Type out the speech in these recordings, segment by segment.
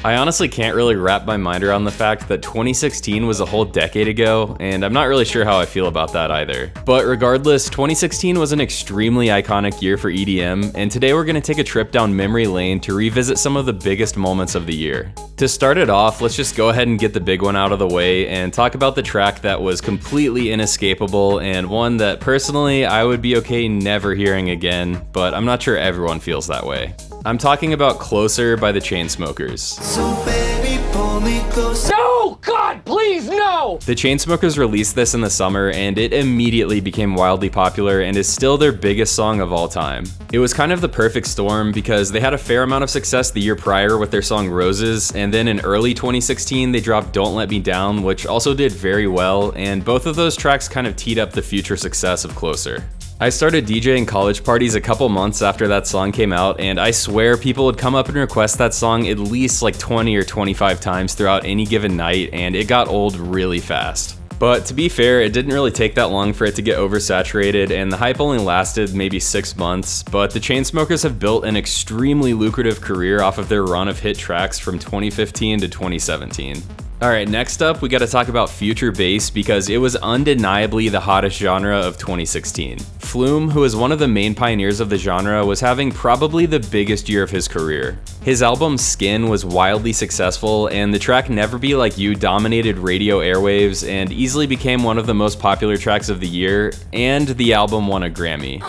I honestly can't really wrap my mind around the fact that 2016 was a whole decade ago, and I'm not really sure how I feel about that either. But regardless, 2016 was an extremely iconic year for EDM, and today we're gonna take a trip down memory lane to revisit some of the biggest moments of the year. To start it off, let's just go ahead and get the big one out of the way and talk about the track that was completely inescapable and one that personally I would be okay never hearing again, but I'm not sure everyone feels that way. I'm talking about Closer by the Chainsmokers. So baby, pull me closer. No! God, please, no! The Chainsmokers released this in the summer and it immediately became wildly popular and is still their biggest song of all time. It was kind of the perfect storm because they had a fair amount of success the year prior with their song Roses, and then in early 2016 they dropped Don't Let Me Down, which also did very well, and both of those tracks kind of teed up the future success of Closer. I started DJing college parties a couple months after that song came out, and I swear people would come up and request that song at least like 20 or 25 times throughout any given night, and it got old really fast. But to be fair, it didn't really take that long for it to get oversaturated, and the hype only lasted maybe 6 months, but the Chainsmokers have built an extremely lucrative career off of their run of hit tracks from 2015 to 2017. Alright, next up we gotta talk about future bass because it was undeniably the hottest genre of 2016. Flume, who is one of the main pioneers of the genre, was having probably the biggest year of his career. His album Skin was wildly successful, and the track Never Be Like You dominated radio airwaves and easily became one of the most popular tracks of the year, and the album won a Grammy.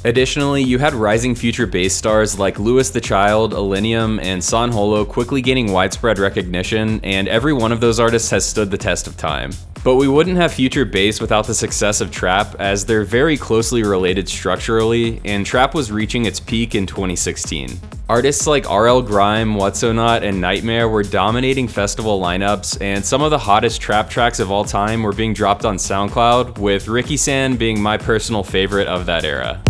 Additionally, you had rising future bass stars like Louis the Child, Illenium, and San Holo quickly gaining widespread recognition, and every one of those artists has stood the test of time. But we wouldn't have future bass without the success of trap, as they're very closely related structurally, and trap was reaching its peak in 2016. Artists like RL Grime, Whatsonot, and Nightmare were dominating festival lineups, and some of the hottest trap tracks of all time were being dropped on SoundCloud, with Ricky San being my personal favorite of that era.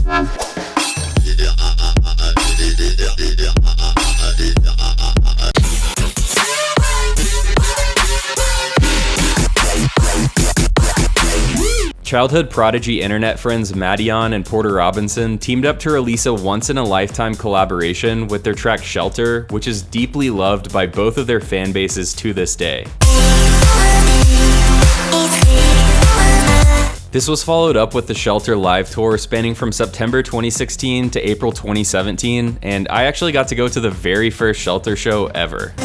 Childhood prodigy internet friends Madion and Porter Robinson teamed up to release a once-in-a-lifetime collaboration with their track Shelter, which is deeply loved by both of their fan bases to this day. This was followed up with the Shelter live tour spanning from September 2016 to April 2017, and I actually got to go to the very first Shelter show ever.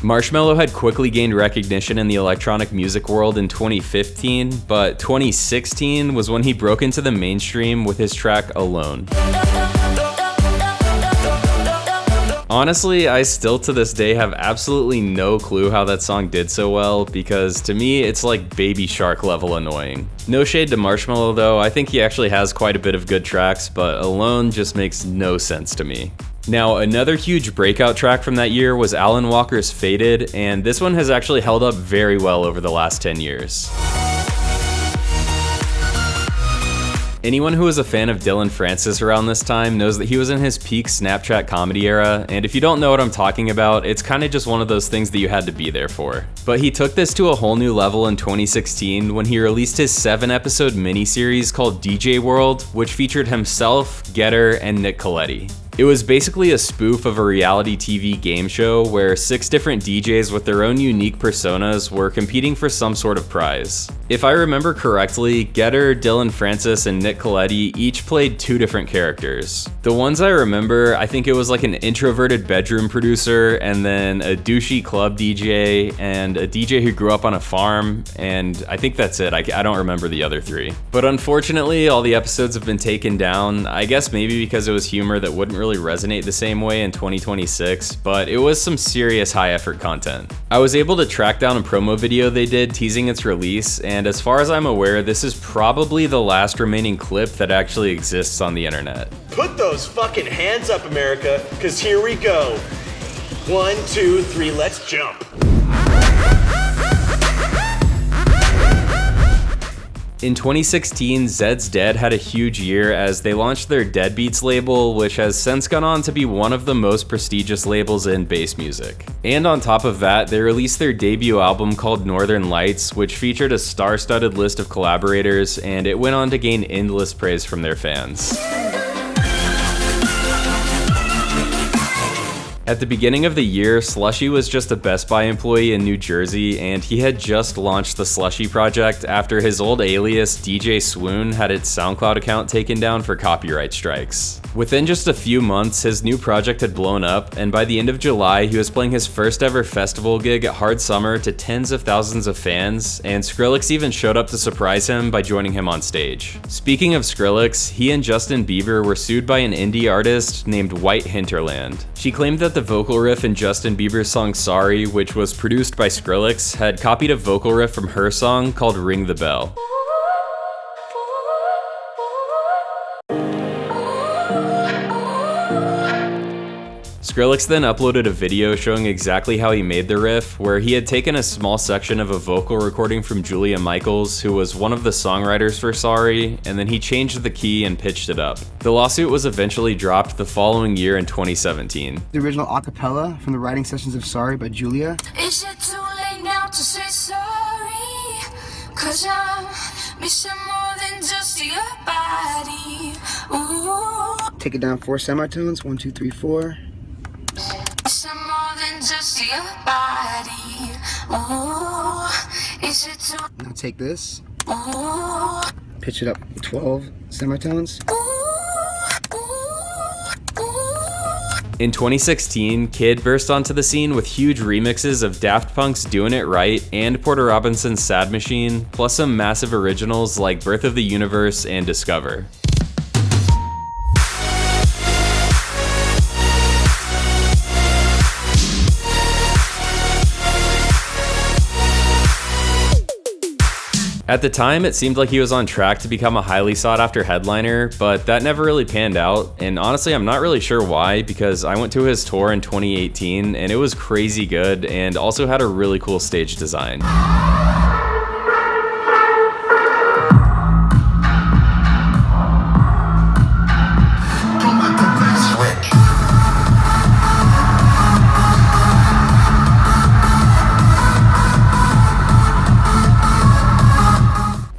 Marshmello had quickly gained recognition in the electronic music world in 2015, but 2016 was when he broke into the mainstream with his track Alone. Honestly, I still to this day have absolutely no clue how that song did so well, because to me it's like Baby Shark level annoying. No shade to Marshmello though, I think he actually has quite a bit of good tracks, but Alone just makes no sense to me. Now, another huge breakout track from that year was Alan Walker's Faded, and this one has actually held up very well over the last 10 years. Anyone who was a fan of Dillon Francis around this time knows that he was in his peak Snapchat comedy era, and if you don't know what I'm talking about, it's kinda just one of those things that you had to be there for. But he took this to a whole new level in 2016 when he released his 7-episode miniseries called DJ World, which featured himself, Getter, and Nick Coletti. It was basically a spoof of a reality TV game show where 6 different DJs with their own unique personas were competing for some sort of prize. If I remember correctly, Getter, Dillon Francis, and Nick Coletti each played 2 different characters. The ones I remember, I think it was like an introverted bedroom producer, and then a douchey club DJ, and a DJ who grew up on a farm, and I think that's it. I don't remember the other 3. But unfortunately, all the episodes have been taken down, I guess maybe because it was humor that wouldn't really resonate the same way in 2026, but it was some serious high effort content. I was able to track down a promo video they did teasing its release, and as far as I'm aware, this is probably the last remaining clip that actually exists on the internet. Put those fucking hands up, America, cause here we go. 1, 2, 3, let's jump. In 2016, Zeds Dead had a huge year as they launched their Deadbeats label, which has since gone on to be one of the most prestigious labels in bass music. And on top of that, they released their debut album called Northern Lights, which featured a star-studded list of collaborators, and it went on to gain endless praise from their fans. At the beginning of the year, Slushii was just a Best Buy employee in New Jersey, and he had just launched the Slushii project after his old alias DJ Swoon had its SoundCloud account taken down for copyright strikes. Within just a few months, his new project had blown up, and by the end of July, he was playing his first ever festival gig at Hard Summer to tens of thousands of fans, and Skrillex even showed up to surprise him by joining him on stage. Speaking of Skrillex, he and Justin Bieber were sued by an indie artist named White Hinterland. She claimed that the vocal riff in Justin Bieber's song Sorry, which was produced by Skrillex, had copied a vocal riff from her song called Ring the Bell. Skrillex then uploaded a video showing exactly how he made the riff, where he had taken a small section of a vocal recording from Julia Michaels, who was one of the songwriters for Sorry, and then he changed the key and pitched it up. The lawsuit was eventually dropped the following year in 2017. The original acapella from the writing sessions of Sorry by Julia. Is it too late now to say sorry? 'Cause I'm missing more than just your body. Ooh. Take it down 4 semitones, 1, 2, 3, 4. Missing more than just your body. Ooh. Is it too? Now take this, Ooh. pitch it up 12 semitones. In 2016, Kid burst onto the scene with huge remixes of Daft Punk's Doing It Right and Porter Robinson's Sad Machine, plus some massive originals like Birth of the Universe and Discover. At the time, it seemed like he was on track to become a highly sought-after headliner, but that never really panned out, and honestly, I'm not really sure why, because I went to his tour in 2018, and it was crazy good, and also had a really cool stage design.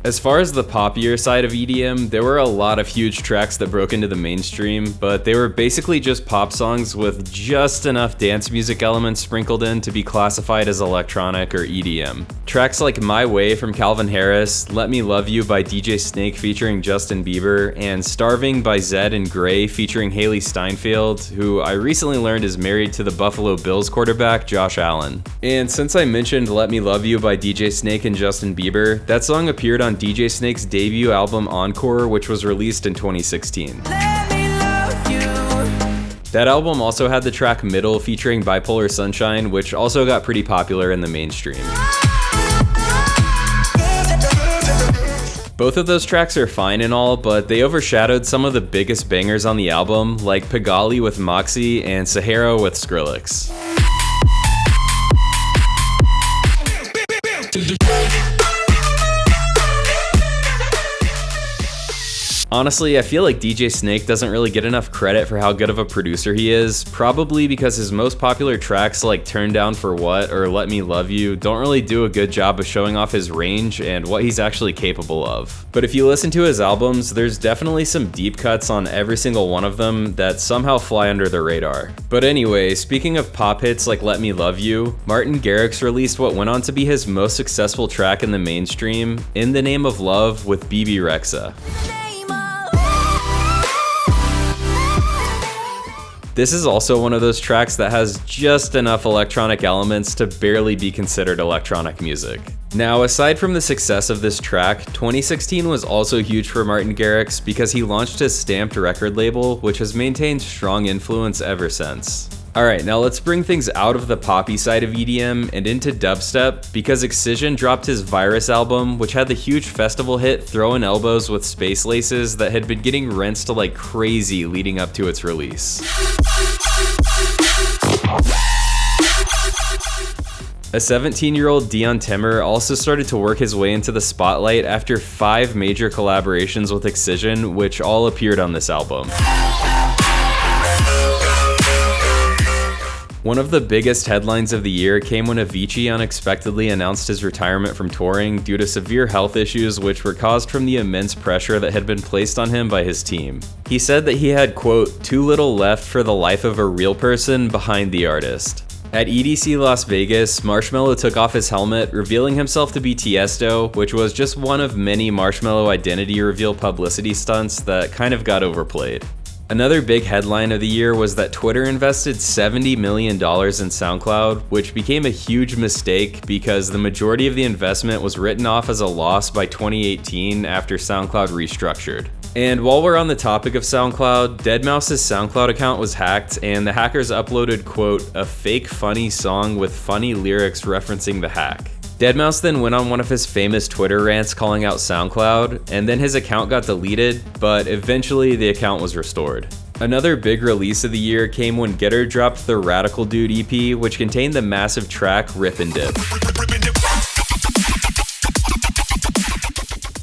As far as the poppier side of EDM, there were a lot of huge tracks that broke into the mainstream, but they were basically just pop songs with just enough dance music elements sprinkled in to be classified as electronic or EDM. Tracks like My Way from Calvin Harris, Let Me Love You by DJ Snake featuring Justin Bieber, and Starving by Zed and Gray featuring Haley Steinfeld, who I recently learned is married to the Buffalo Bills quarterback Josh Allen. And since I mentioned Let Me Love You by DJ Snake and Justin Bieber, that song appeared on DJ Snake's debut album Encore, which was released in 2016. That album also had the track Middle featuring Bipolar Sunshine, which also got pretty popular in the mainstream. Both of those tracks are fine and all, but they overshadowed some of the biggest bangers on the album, like Pigali with Moxie and Sahara with Skrillex. Honestly, I feel like DJ Snake doesn't really get enough credit for how good of a producer he is, probably because his most popular tracks like Turn Down for What or Let Me Love You don't really do a good job of showing off his range and what he's actually capable of. But if you listen to his albums, there's definitely some deep cuts on every single one of them that somehow fly under the radar. But anyway, speaking of pop hits like Let Me Love You, Martin Garrix released what went on to be his most successful track in the mainstream, In the Name of Love with BB Rexa. This is also one of those tracks that has just enough electronic elements to barely be considered electronic music. Now, aside from the success of this track, 2016 was also huge for Martin Garrix because he launched his Stamped record label, which has maintained strong influence ever since. Alright, now let's bring things out of the poppy side of EDM and into dubstep, because Excision dropped his Virus album, which had the huge festival hit Throwin' Elbows with Space Laces that had been getting rinsed like crazy leading up to its release. A 17-year-old NGHTMRE also started to work his way into the spotlight after 5 major collaborations with Excision, which all appeared on this album. One of the biggest headlines of the year came when Avicii unexpectedly announced his retirement from touring due to severe health issues which were caused from the immense pressure that had been placed on him by his team. He said that he had, quote, too little left for the life of a real person behind the artist. At EDC Las Vegas, Marshmello took off his helmet, revealing himself to be Tiesto, which was just one of many Marshmello identity reveal publicity stunts that kind of got overplayed. Another big headline of the year was that Twitter invested $70 million in SoundCloud, which became a huge mistake because the majority of the investment was written off as a loss by 2018 after SoundCloud restructured. And while we're on the topic of SoundCloud, Deadmau5's SoundCloud account was hacked and the hackers uploaded, quote, a fake funny song with funny lyrics referencing the hack. Deadmau5 then went on one of his famous Twitter rants calling out SoundCloud, and then his account got deleted, but eventually the account was restored. Another big release of the year came when Getter dropped the Radical Dude EP, which contained the massive track Rip and Dip.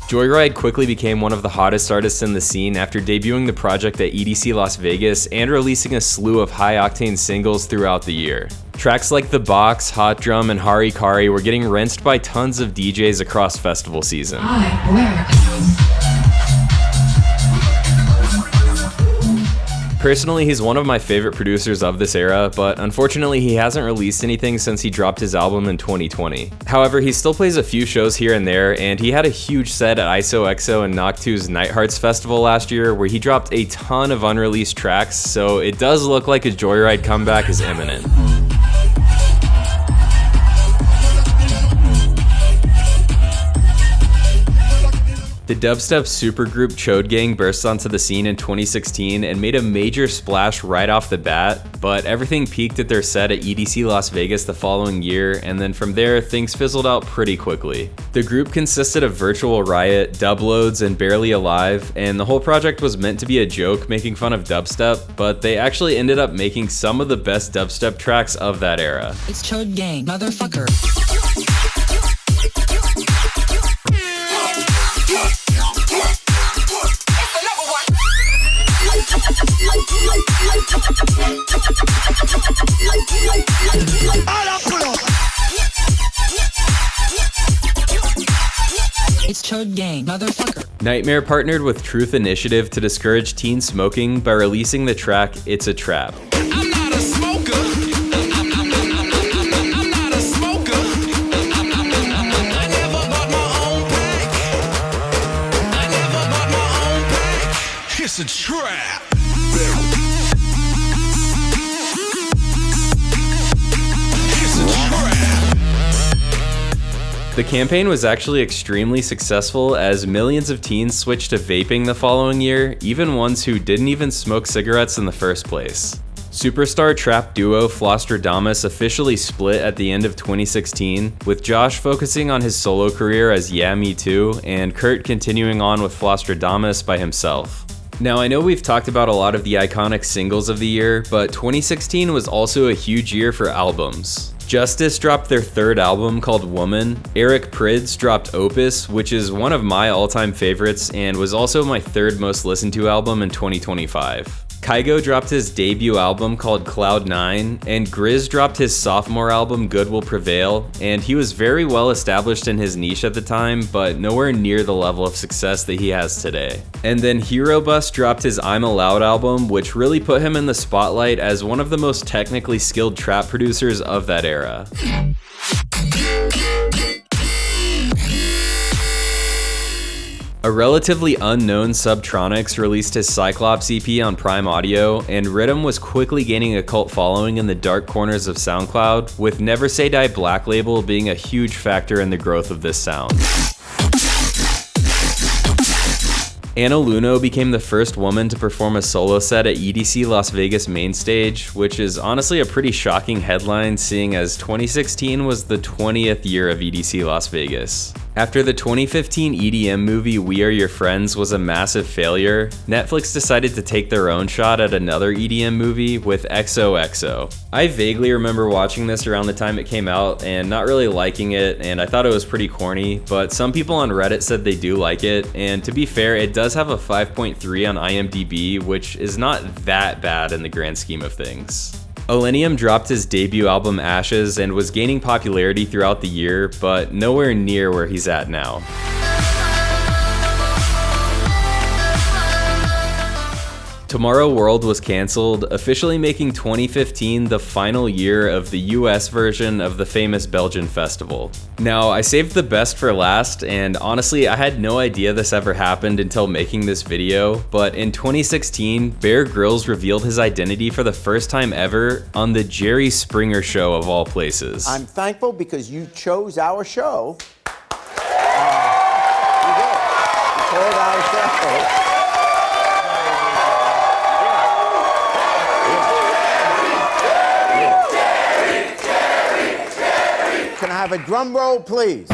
Joyryde quickly became one of the hottest artists in the scene after debuting the project at EDC Las Vegas and releasing a slew of high-octane singles throughout the year. Tracks like The Box, Hot Drum, and Hari Kari were getting rinsed by tons of DJs across festival season. Personally, he's one of my favorite producers of this era, but unfortunately he hasn't released anything since he dropped his album in 2020. However, he still plays a few shows here and there, and he had a huge set at ISOXO and Noctu's Nighthearts Festival last year where he dropped a ton of unreleased tracks, so it does look like a Joyryde comeback is imminent. The dubstep supergroup Cho Gang burst onto the scene in 2016 and made a major splash right off the bat, but everything peaked at their set at EDC Las Vegas the following year, and then from there, things fizzled out pretty quickly. The group consisted of Virtual Riot, Dubloads, and Barely Alive, and the whole project was meant to be a joke making fun of dubstep, but they actually ended up making some of the best dubstep tracks of that era. It's Cho Gang, motherfucker. It's Cho Gang, motherfucker. Nightmare partnered with Truth Initiative to discourage teen smoking by releasing the track It's a Trap. I'm not a smoker. I'm not a smoker. I never bought my own pack. I never bought my own pack. It's a trap. The campaign was actually extremely successful as millions of teens switched to vaping the following year, even ones who didn't even smoke cigarettes in the first place. Superstar trap duo Flosstradamus officially split at the end of 2016, with Josh focusing on his solo career as Yeah Me Too, and Kurt continuing on with Flosstradamus by himself. Now, I know we've talked about a lot of the iconic singles of the year, but 2016 was also a huge year for albums. Justice dropped their third album called Woman, Eric Prydz dropped Opus, which is one of my all-time favorites and was also my third most listened to album in 2025. Kygo dropped his debut album called Cloud9, and Grizz dropped his sophomore album Good Will Prevail, and he was very well established in his niche at the time, but nowhere near the level of success that he has today. And then Hero Bus dropped his I'm Allowed album, which really put him in the spotlight as one of the most technically skilled trap producers of that era. A relatively unknown Subtronics released his Cyclops EP on Prime Audio, and Rhythm was quickly gaining a cult following in the dark corners of SoundCloud, with Never Say Die Black Label being a huge factor in the growth of this sound. Anna Luno became the first woman to perform a solo set at EDC Las Vegas main stage, which is honestly a pretty shocking headline seeing as 2016 was the 20th year of EDC Las Vegas. After the 2015 EDM movie We Are Your Friends was a massive failure, Netflix decided to take their own shot at another EDM movie with XOXO. I vaguely remember watching this around the time it came out and not really liking it, and I thought it was pretty corny, but some people on Reddit said they do like it, and to be fair, it does have a 5.3 on IMDb, which is not that bad in the grand scheme of things. Illenium dropped his debut album Ashes and was gaining popularity throughout the year, but nowhere near where he's at now. Tomorrow World was cancelled, officially making 2015 the final year of the US version of the famous Belgian festival. Now, I saved the best for last, and honestly, I had no idea this ever happened until making this video, but in 2016, Bear Grylls revealed his identity for the first time ever on the Jerry Springer Show of all places. I'm thankful because you chose our show. You chose our show. Can I have a drum roll, please?